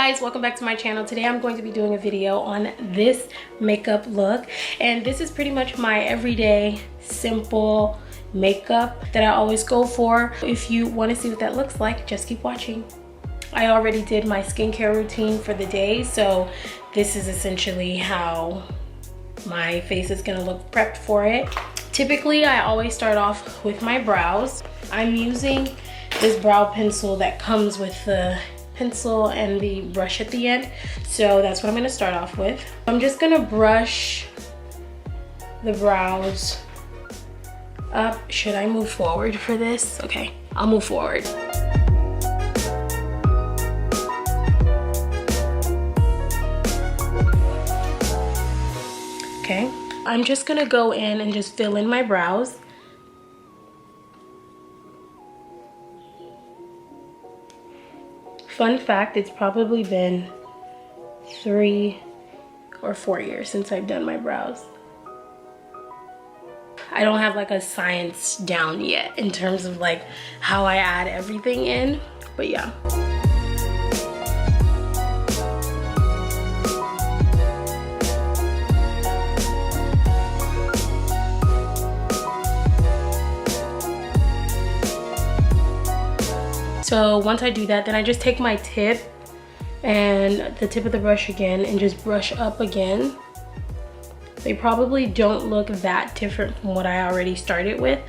guys, welcome back to my channel. Today I'm going to be doing a video on this makeup look, and this is pretty much my everyday simple makeup that I always go for. If you want to see what that looks like, just keep watching. I already did my skincare routine for the day, so this is essentially how my face is gonna look prepped for it. Typically I always start off with my brows. I'm using this brow pencil that comes with the pencil and the brush at the end, so that's what I'm going to start off with. I'm just going to brush the brows up. Should I move forward for this? Okay, I'll move forward. Okay, I'm just going to go in and just fill in my brows. Fun fact, it's probably been 3 or 4 years since I've done my brows. I don't have like a science down yet in terms of like how I add everything in, but yeah. So once I do that, then I just take my tip and the tip of the brush again and just brush up again. They probably don't look that different from what I already started with,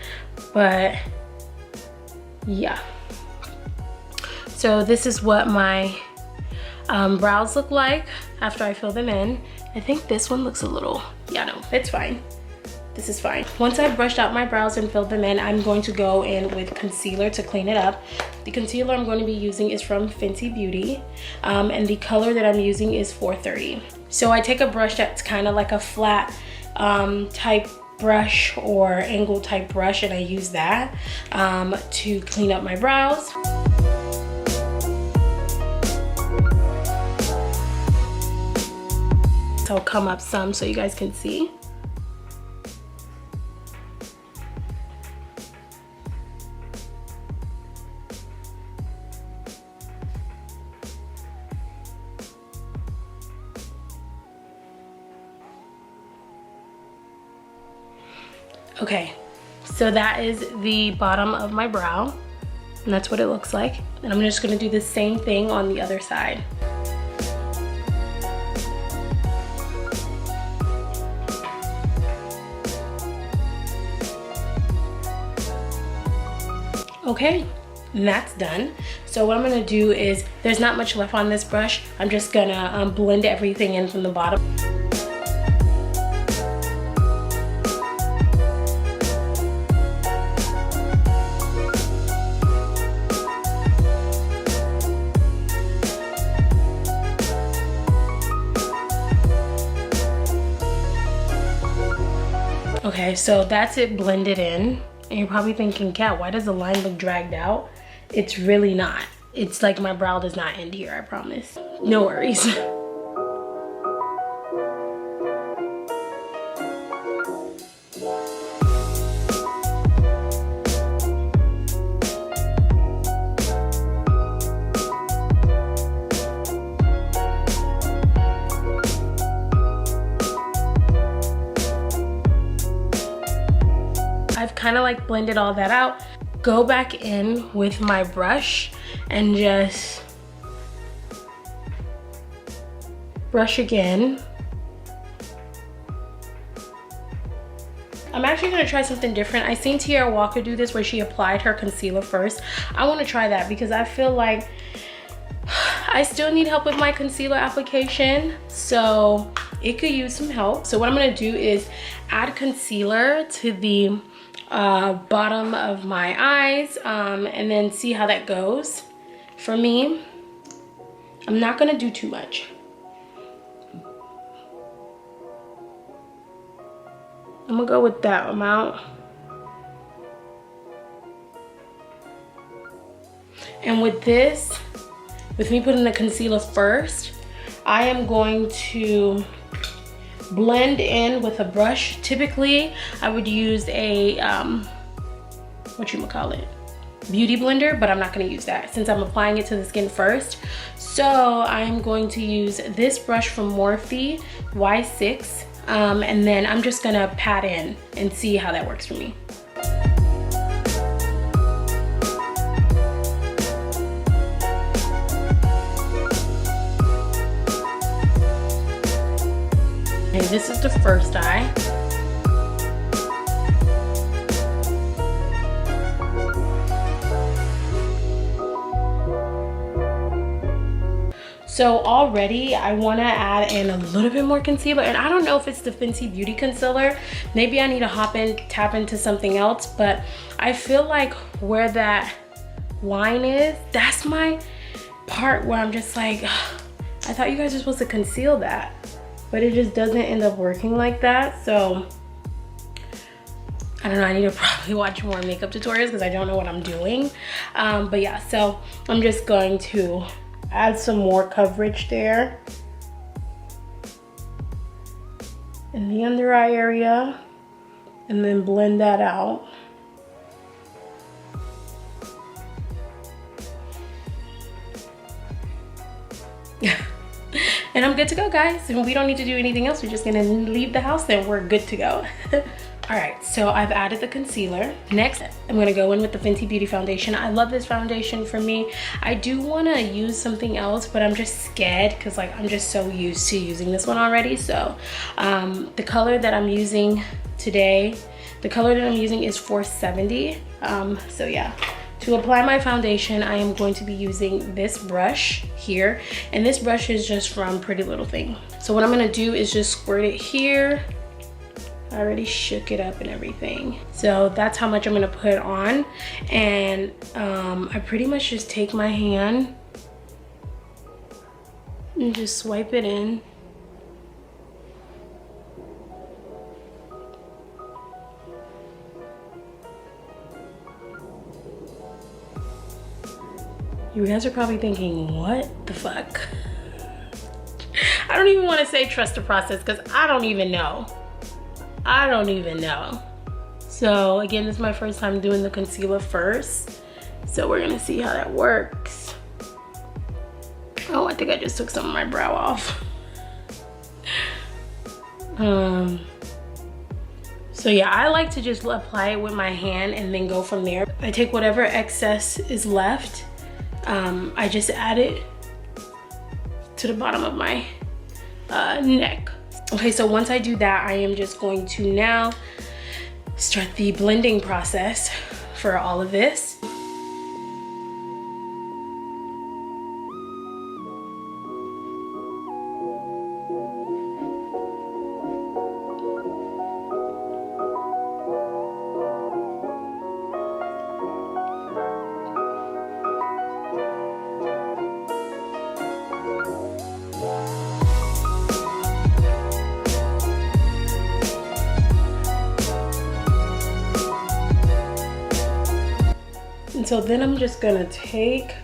but yeah. So this is what my brows look like after I fill them in. I think this one looks a little, yeah, no, it's fine. This is fine. Once I've brushed out my brows and filled them in, I'm going to go in with concealer to clean it up. The concealer I'm going to be using is from Fenty Beauty, and the color that I'm using is 430. So I take a brush that's kind of like a flat type brush or angle type brush, and I use that to clean up my brows. So I'll come up some so you guys can see. Okay, so that is the bottom of my brow, and that's what it looks like. And I'm just gonna do the same thing on the other side. Okay, and that's done. So what I'm gonna do is, there's not much left on this brush. I'm just gonna blend everything in from the bottom. Okay, so that's it blended in. And you're probably thinking, Kat, why does the line look dragged out? It's really not. It's like my brow does not end here, I promise. No worries. I've kind of like blended all that out. Go back in with my brush and just brush again. I'm actually gonna try something different. I seen Tiara Walker do this where she applied her concealer first. I wanna try that because I feel like I still need help with my concealer application, so it could use some help. So what I'm gonna do is add concealer to the bottom of my eyes and then see how that goes. For me, I'm not gonna do too much. I'm gonna go with that amount. And with this, with me putting the concealer first, I am going to blend in with a brush. Typically I would use a whatchamacallit, beauty blender, but I'm not going to use that since I'm applying it to the skin first. So I'm going to use this brush from Morphe Y6, and then I'm just going to pat in and see how that works for me. Okay, this is the first eye. So already I want to add in a little bit more concealer, and I don't know if it's the Fenty Beauty concealer. Maybe I need to tap into something else, but I feel like where that line is, that's my part where I'm just like, I thought you guys were supposed to conceal that, but it just doesn't end up working like that. So I don't know, I need to probably watch more makeup tutorials because I don't know what I'm doing. But yeah, so I'm just going to add some more coverage there in the under eye area and then blend that out. And I'm good to go, guys. And we don't need to do anything else. We're just gonna leave the house and we're good to go. All right, so I've added the concealer. Next, I'm gonna go in with the Fenty Beauty foundation. I love this foundation for me. I do wanna use something else, but I'm just scared because like I'm just so used to using this one already. So the color that I'm using today, the color that I'm using is 470. So yeah, to apply my foundation, I am going to be using this brush here. And this brush is just from Pretty Little Thing. So what I'm gonna do is just squirt it here. I already shook it up and everything. So that's how much I'm gonna put on. And I pretty much just take my hand and just swipe it in. You guys are probably thinking, what the fuck? I don't even wanna say trust the process because I don't even know. I don't even know. So again, this is my first time doing the concealer first. So we're gonna see how that works. Oh, I think I just took some of my brow off. So yeah, I like to just apply it with my hand and then go from there. I take whatever excess is left. I just add it to the bottom of my neck. Okay, so once I do that, I am just going to now start the blending process for all of this. So then I'm just gonna take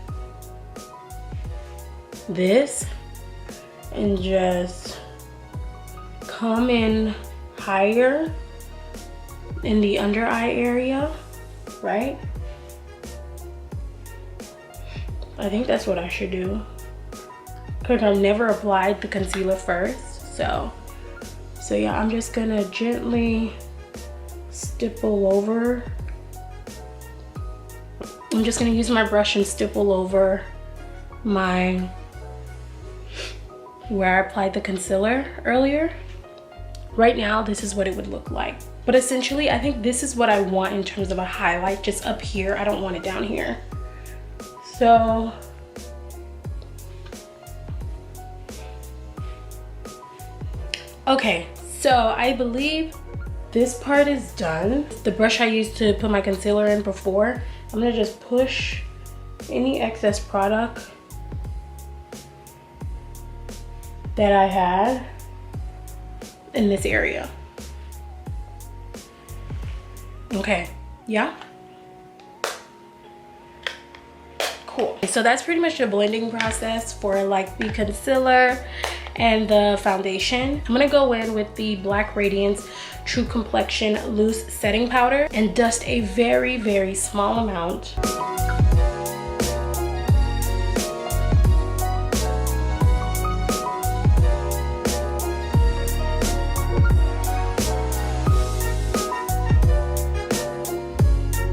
this and just come in higher in the under eye area, right? I think that's what I should do because I've never applied the concealer first. So yeah, I'm just gonna gently stipple over. I'm just gonna use my brush and stipple over where I applied the concealer earlier. Right now, this is what it would look like. But essentially, I think this is what I want in terms of a highlight, just up here. I don't want it down here. So, okay, so I believe this part is done. The brush I used to put my concealer in before, I'm gonna just push any excess product that I had in this area. Okay, yeah? Cool. So that's pretty much the blending process for like the concealer and the foundation. I'm gonna go in with the Black Radiance True Complexion Loose Setting Powder and dust a very, very small amount.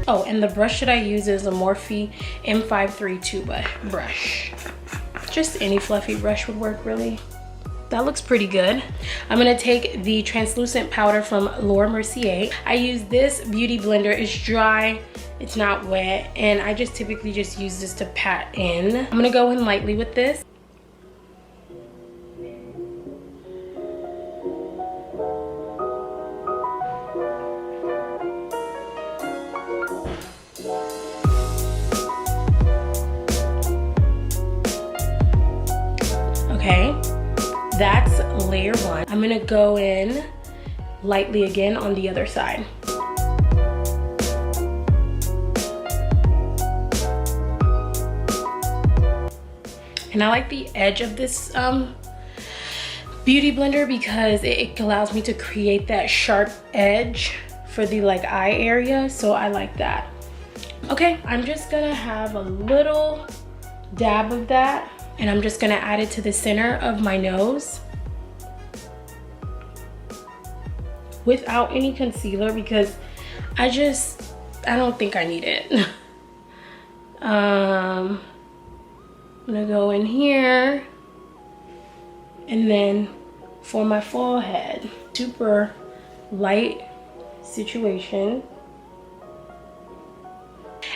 Oh, and the brush that I use is a Morphe M532 brush. Just any fluffy brush would work, really. That looks pretty good. I'm gonna take the translucent powder from Laura Mercier. I use this beauty blender. It's dry, it's not wet, and I just typically just use this to pat in. I'm gonna go in lightly with this. Okay, that's layer one. I'm gonna go in lightly again on the other side. And I like the edge of this beauty blender because it allows me to create that sharp edge for the like eye area, so I like that. Okay, I'm just gonna have a little dab of that, and I'm just gonna add it to the center of my nose without any concealer because I don't think I need it. I'm gonna go in here, and then for my forehead, super light situation.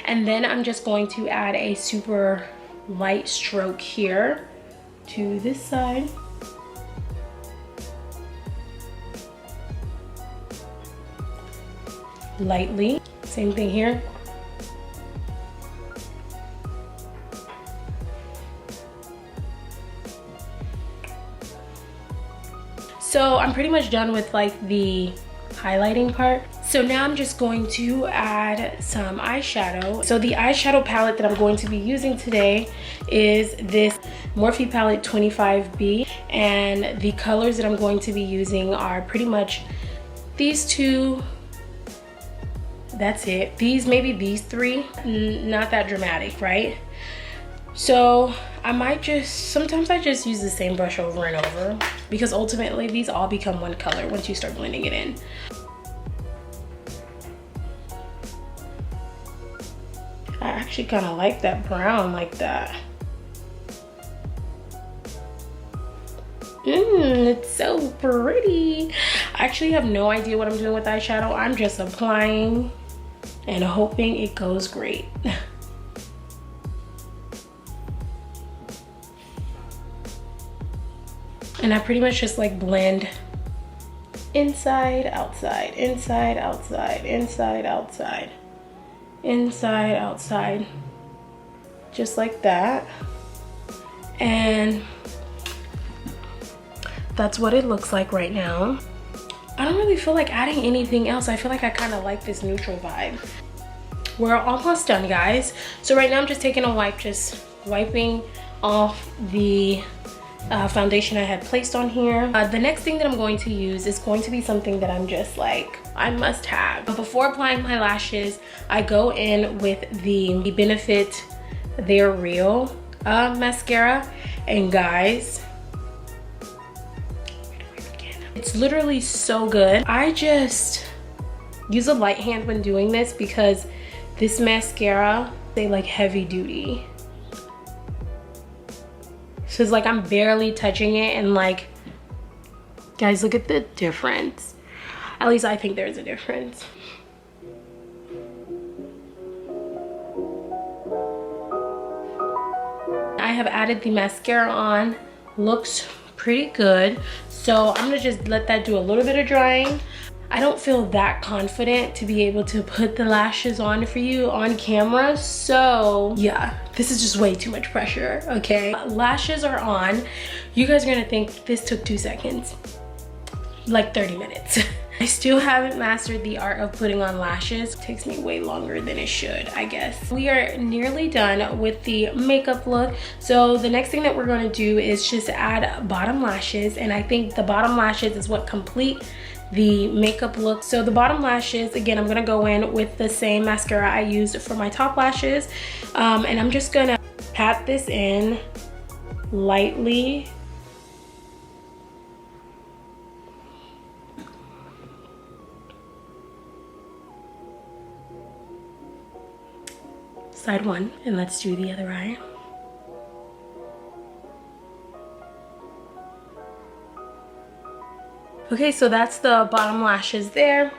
And then I'm just going to add a super light stroke here to this side. Lightly, same thing here. So I'm pretty much done with like the highlighting part. So now I'm just going to add some eyeshadow. So the eyeshadow palette that I'm going to be using today is this Morphe palette 25B, and the colors that I'm going to be using are pretty much these two. That's it. Maybe these three. Not that dramatic, right? So I might sometimes I just use the same brush over and over because ultimately these all become one color once you start blending it in. I actually kind of like that brown like that. It's so pretty. I actually have no idea what I'm doing with eyeshadow. I'm just applying and hoping it goes great. And I pretty much just like blend inside, outside, inside, outside, inside, outside, inside, outside, just like that. And that's what it looks like right now. I don't really feel like adding anything else. I feel like I kind of like this neutral vibe. We're almost done, guys. So right now I'm just taking a wipe, just wiping off the foundation I had placed on here. The next thing that I'm going to use is going to be something that I'm just like, I must have. But before applying my lashes, I go in with the Benefit They're Real mascara. And guys, it's literally so good. I just use a light hand when doing this because this mascara, they like heavy duty. So it's like I'm barely touching it, and like, guys, look at the difference. At least I think there's a difference. I have added the mascara on. Looks pretty good. So I'm gonna just let that do a little bit of drying. I don't feel that confident to be able to put the lashes on for you on camera. So yeah, this is just way too much pressure, okay? Lashes are on. You guys are gonna think this took 2 seconds. Like 30 minutes. I still haven't mastered the art of putting on lashes. It takes me way longer than it should, I guess. We are nearly done with the makeup look. So the next thing that we're going to do is just add bottom lashes, and I think the bottom lashes is what complete the makeup look. So the bottom lashes, again, I'm gonna go in with the same mascara I used for my top lashes, and I'm just gonna pat this in lightly. Side one, and let's do the other eye. Okay, so that's the bottom lashes there.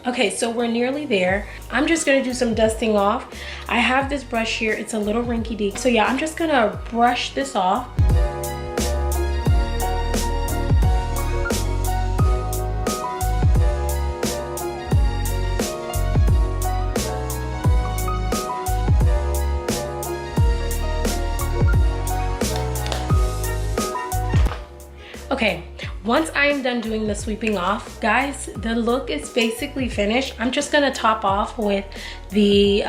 Okay, so we're nearly there. I'm just gonna do some dusting off. I have this brush here, it's a little rinky dink. So yeah, I'm just gonna brush this off. Okay, once I am done doing the sweeping off, guys, the look is basically finished. I'm just gonna top off with the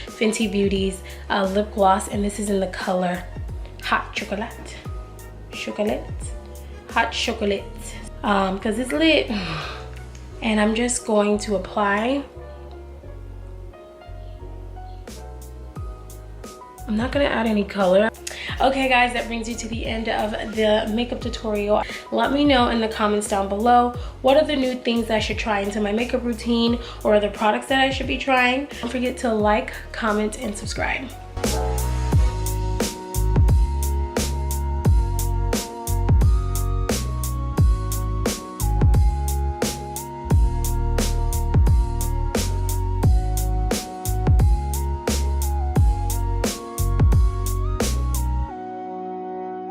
Fenty Beauty's lip gloss, and this is in the color Hot Chocolit. Hot Chocolit. Because it's lit. And I'm just going to apply. I'm not gonna add any color. Okay guys, that brings you to the end of the makeup tutorial. Let me know in the comments down below, what are the new things I should try into my makeup routine, or the products that I should be trying. Don't forget to like, comment, and subscribe.